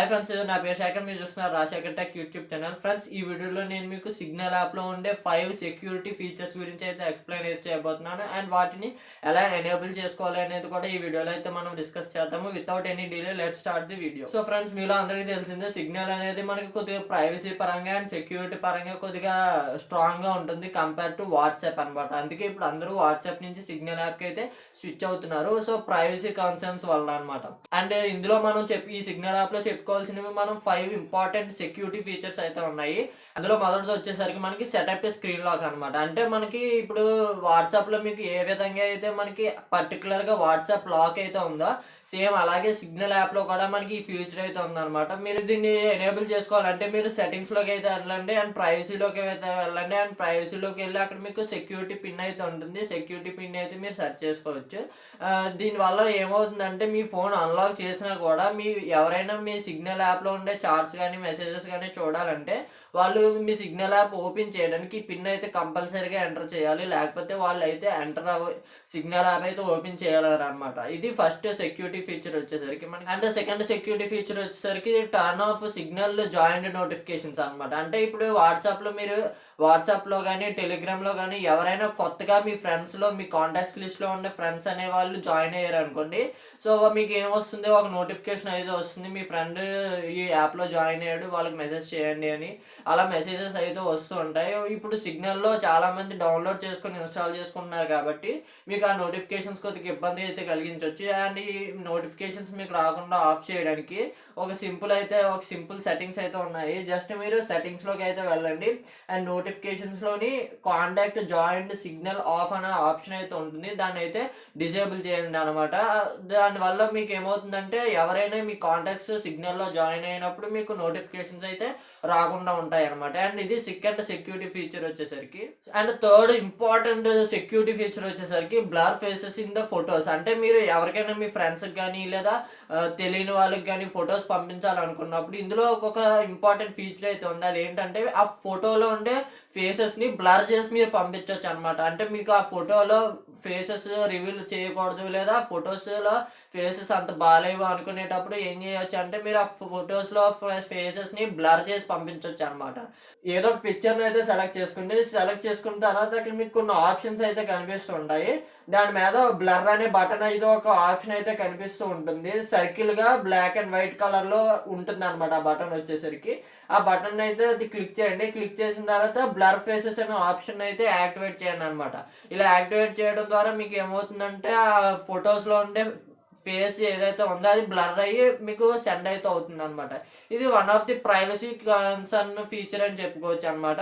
Friends, నా పేరు శేఖర్. మీరు చూస్తున్నారు Rajasekhar tech YouTube channel. Friends, ఈ వీడియోలో నేను మీకు సిగ్నల్ యాప్లో ఉండే 5 సెక్యూరిటీ ఫీచర్స్ గురించి అయితే ఎక్స్ప్లెయిన్ అయితే చేయబోతున్నాను. అండ్ వాటిని ఎలా ఎనేబుల్ చేసుకోవాలి అనేది కూడా ఈ వీడియోలో అయితే మనం డిస్కస్ చేద్దాము. Without any delay let start the video. So friends, మీలో అందరికీ తెలిసిందే, సిగ్నల్ అనేది మనకి కొద్దిగా ప్రైవసీ పరంగా అండ్ సెక్యూరిటీ పరంగా కొద్దిగా స్ట్రాంగ్ గా ఉంటుంది కంపేర్ టు వాట్సాప్ అనమాట. అందుకే ఇప్పుడు అందరూ వాట్సాప్ నుంచి సిగ్నల్ యాప్ కి అయితే స్విచ్ అవుతున్నారు. సో ప్రైవసీ కన్సర్న్స్ వల్ల అనమాట. అండ్ ఇందులో మనం ఈ సిగ్నల్ యాప్ లో చెప్పుకోవాల్సినవి మనం 5 ఇంపార్టెంట్ సెక్యూరిటీ ఫీచర్స్ అయితే ఉన్నాయి. అందులో మొదటిది వచ్చేసరికి మనకి సెటప్ స్క్రీన్ లాక్ అనమాట. అంటే మనకి ఇప్పుడు వాట్సాప్ లో మీకు ఏ విధంగా అయితే మనకి పర్టికులర్ గా వాట్సాప్ లాక్ అయితే ఉందో, సేమ్ అలాగే సిగ్నల్ యాప్ లో కూడా మనకి ఈ ఫీచర్ అయితే ఉందన్నమాట. మీరు దీన్ని ఎనేబుల్ చేసుకోవాలంటే మీరు సెట్టింగ్స్ లోకి అయితే వెళ్ళండి అండ్ ప్రైవసీలోకి అయితే వెళ్ళండి. అండ్ ప్రైవసీలోకి వెళ్ళి అక్కడ మీకు సెక్యూరిటీ పిన్ అయితే ఉంటుంది. సెక్యూరిటీ పిన్ అయితే మీరు సెర్చ్ చేసుకోవచ్చు. దీనివల్ల ఏమవుతుందంటే మీ ఫోన్ అన్లాక్ చేసినా కూడా ఎవరైనా మీ సిగ్నల్ యాప్లో ఉండే చార్ట్స్ కానీ మెసేజెస్ కానీ చూడాలంటే వాళ్ళు మీ సిగ్నల్ యాప్ ఓపెన్ చేయడానికి పిన్ అయితే కంపల్సరీగా ఎంటర్ చేయాలి. లేకపోతే వాళ్ళు అయితే సిగ్నల్ యాప్ అయితే ఓపెన్ చేయలేరు అనమాట. ఇది ఫస్ట్ సెక్యూరిటీ ఫీచర్ వచ్చేసరికి మనకి. అండ్ సెకండ్ సెక్యూరిటీ ఫీచర్ వచ్చేసరికి turn off signal joint notifications అనమాట. అంటే ఇప్పుడు వాట్సాప్లో కానీ టెలిగ్రామ్లో కానీ ఎవరైనా కొత్తగా మీ ఫ్రెండ్స్లో మీ కాంటాక్ట్స్ లిస్ట్లో ఉండే ఫ్రెండ్స్ అనే వాళ్ళు జాయిన్ అయ్యారు అనుకోండి. సో మీకు ఏమొస్తుంది, ఒక నోటిఫికేషన్ అయితే వస్తుంది, మీ ఫ్రెండ్ ఈ యాప్లో జాయిన్ అయ్యాడు, వాళ్ళకి మెసేజ్ చేయండి అని. అలా మెసేజెస్ అయితే వస్తూ ఉంటాయి. ఇప్పుడు సిగ్నల్లో చాలామంది డౌన్లోడ్ చేసుకొని ఇన్స్టాల్ చేసుకుంటున్నారు కాబట్టి మీకు ఆ నోటిఫికేషన్స్ కొద్దిగా ఇబ్బంది అయితే కలిగించవచ్చు. అండ్ ఈ నోటిఫికేషన్స్ మీకు రాకుండా ఆఫ్ చేయడానికి ఒక సింపుల్ సెట్టింగ్స్ అయితే ఉన్నాయి. జస్ట్ మీరు సెట్టింగ్స్లోకి అయితే వెళ్ళండి అండ్ నోటిఫికేషన్స్లోని కాంటాక్ట్ జాయింట్ సిగ్నల్ ఆఫ్ అనే ఆప్షన్ అయితే ఉంటుంది. దాన్ని అయితే డిసేబుల్ చేయండి అనమాట. దానివల్ల మీకు ఏమవుతుందంటే ఎవరైనా మీ కాంటాక్ట్స్ సిగ్నల్లో జాయిన్ అయినప్పుడు మీకు నోటిఫికేషన్స్ అయితే రాకుండా ఉంటాయి అనమాట. అండ్ ఇది సెకండ్ సెక్యూరిటీ ఫీచర్ వచ్చేసరికి. And third important security feature వచ్చేసరికి blur faces in the photos. అంటే మీరు ఎవరికైనా మీ ఫ్రెండ్స్కి కానీ లేదా తెలియని వాళ్ళకి కానీ ఫొటోస్ పంపించాలనుకున్నప్పుడు ఇందులో ఒక ఇంపార్టెంట్ ఫీచర్ అయితే ఉంది. అది ఏంటంటే ఆ ఫోటోలో ఉండే ఫేసెస్ని బ్లర్ చేసి మీరు పంపించవచ్చు అనమాట. అంటే మీకు ఆ ఫోటోలో ఫేసెస్ రివీల్ చేయకూడదు లేదా ఫొటోస్లో ఫేసెస్ అంత బాగాలేవు అనుకునేటప్పుడు ఏం చేయొచ్చు అంటే మీరు ఆ ఫొటోస్లో ఫేసెస్ని బ్లర్ చేసి పంపించవచ్చు అనమాట. ఏదో ఒక పిక్చర్ని అయితే సెలెక్ట్ చేసుకున్న తర్వాత అక్కడ మీకు కొన్ని ఆప్షన్స్ అయితే కనిపిస్తూ ఉంటాయి. దాని మీద బ్లర్ అనే బటన్ అయితే ఒక ఆప్షన్ అయితే కనిపిస్తూ ఉంటుంది. సర్కిల్గా బ్లాక్ అండ్ వైట్ కలర్లో ఉంటుంది అనమాట. ఆ బటన్ వచ్చేసరికి ఆ బటన్ అయితే అది క్లిక్ చేయండి. క్లిక్ చేసిన తర్వాత బ్లర్ ఫేసెస్ అనే ఆప్షన్ అయితే యాక్టివేట్ చేయండి అనమాట. ఇలా యాక్టివేట్ చేయడం ద్వారా మీకు ఏమవుతుందంటే ఆ ఫొటోస్లో ఉండే ఫేస్ ఏదైతే ఉందో అది బ్లర్ అయ్యి మీకు సెండ్ అయితే అవుతుంది అనమాట. ఇది one of the privacy concern feature అని చెప్పుకోవచ్చు అనమాట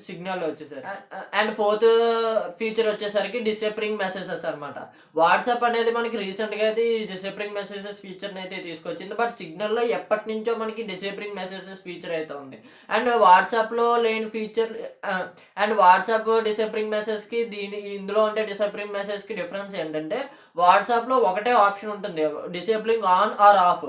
సిగ్నల్ వచ్చేసరికి. అండ్ ఫోర్త్ ఫీచర్ వచ్చేసరికి డిసేపరింగ్ మెసేజెస్ అనమాట. వాట్సాప్ అనేది మనకి రీసెంట్గా అయితే ఈ డిసేపరింగ్ మెసేజెస్ ఫీచర్ని అయితే తీసుకొచ్చింది. బట్ సిగ్నల్లో ఎప్పటి నుంచో మనకి డిసేపరింగ్ మెసేజెస్ ఫీచర్ అయితే ఉంది. అండ్ వాట్సాప్లో లేని ఫీచర్ అండ్ వాట్సాప్ డిసేపరింగ్ మెసేజ్కి ఇందులో ఉండే డిసేపరింగ్ మెసేజ్కి డిఫరెన్స్ ఏంటంటే వాట్సాప్లో ఒకటే ఆప్షన్ ఉంటుంది, disabling on or off.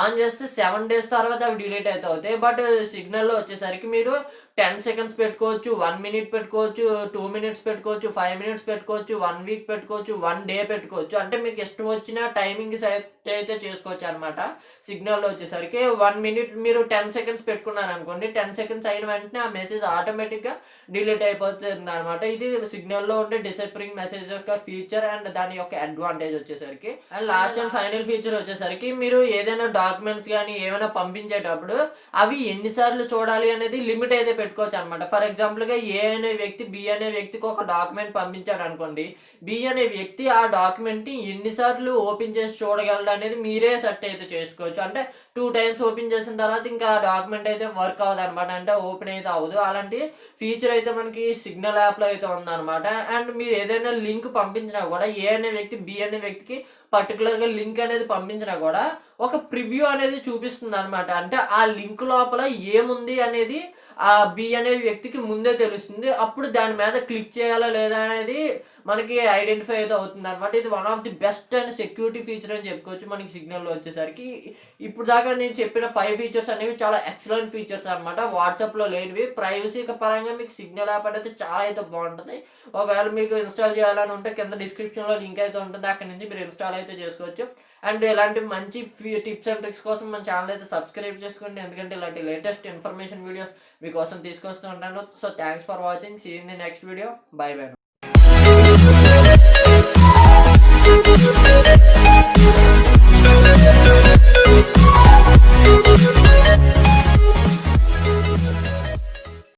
On చేస్తే 7 days తర్వాత అవి డిలీట్ అయితే అవుతాయి. బట్ సిగ్నల్లో వచ్చేసరికి మీరు 10 seconds పెట్టుకోవచ్చు, 1 minute పెట్టుకోవచ్చు, 2 minutes పెట్టుకోవచ్చు, 5 minutes పెట్టుకోవచ్చు, 1 week పెట్టుకోవచ్చు, 1 day పెట్టుకోవచ్చు. అంటే మీకు ఇష్టం వచ్చిన టైమింగ్ సెట్ అయితే చేసుకోవచ్చు అనమాట. సిగ్నల్లో వచ్చేసరికి 1 minute మీరు 10 seconds పెట్టుకున్నారు అనుకోండి, 10 seconds అయిన వెంటనే ఆ మెసేజ్ ఆటోమేటిక్గా డిలీట్ అయిపోతుంది అనమాట. ఇది సిగ్నల్లో ఉండే డిసేపరింగ్ మెసేజ్ యొక్క ఫీచర్ అండ్ దాని యొక్క అడ్వాంటేజ్ వచ్చేసరికి. And last and final feature వచ్చేసరికి మీరు ఏదైనా డాక్యుమెంట్స్ కానీ ఏమైనా పంపించేటప్పుడు అవి ఎన్నిసార్లు చూడాలి అనేది లిమిట్ అయితే పెట్టుకోవచ్చు అనమాట. ఫర్ ఎగ్జాంపుల్గా ఏ అనే వ్యక్తి బి అనే వ్యక్తికి ఒక డాక్యుమెంట్ పంపించాడు అనుకోండి, బి అనే వ్యక్తి ఆ డాక్యుమెంట్ని ఎన్నిసార్లు ఓపెన్ చేసి చూడగలడు అనేది మీరే సెట్ అయితే చేసుకోవచ్చు. అంటే 2 times ఓపెన్ చేసిన తర్వాత ఇంకా డాక్యుమెంట్ అయితే వర్క్ అవ్వదు అనమాట. అంటే ఓపెన్ అయితే అవ్వదు. అలాంటి ఫీచర్ అయితే మనకి సిగ్నల్ యాప్లో అయితే ఉందన్నమాట. అండ్ మీరు ఏదైనా లింక్ పంపించినా కూడా ఏ అనే వ్యక్తి బి అనే వ్యక్తికి పర్టికులర్గా లింక్ అనేది పంపించినా కూడా ఒక ప్రివ్యూ అనేది చూపిస్తుంది అనమాట. అంటే ఆ లింక్ లోపల ఏముంది అనేది ఆ బి అనే వ్యక్తికి ముందే తెలుస్తుంది. అప్పుడు దాని మీద క్లిక్ చేయాలా లేదా అనేది మనకి ఐడెంటిఫై అయితే అవుతుంది అనమాట. ఇది one of the best and security feature అని చెప్పుకోవచ్చు మనకి సిగ్నల్లో వచ్చేసరికి. ఇప్పుడు దాకా నేను చెప్పిన 5 ఫీచర్స్ అనేవి చాలా ఎక్సలెంట్ ఫీచర్స్ అనమాట. వాట్సాప్లో లేనివి. ప్రైవసీ పరంగా మీకు సిగ్నల్ యాప్ అయితే చాలా అయితే బాగుంటుంది. ఒకవేళ మీకు ఇన్స్టాల్ చేయాలని ఉంటే కింద డిస్క్రిప్షన్లో లింక్ అయితే ఉంటుంది, అక్కడ నుంచి మీరు ఇన్స్టాల్ అయితే చేసుకోవచ్చు. అండ్ ఇలాంటి మంచి టిప్స్ అండ్ ట్రిక్స్ కోసం మన ఛానల్ అయితే సబ్స్క్రైబ్ చేసుకోండి, ఎందుకంటే ఇలాంటి లేటెస్ట్ ఇన్ఫర్మేషన్ వీడియోస్ మీకోసం తీసుకొస్తూ ఉంటాను. So thanks for watching. See in the next video. Bye by.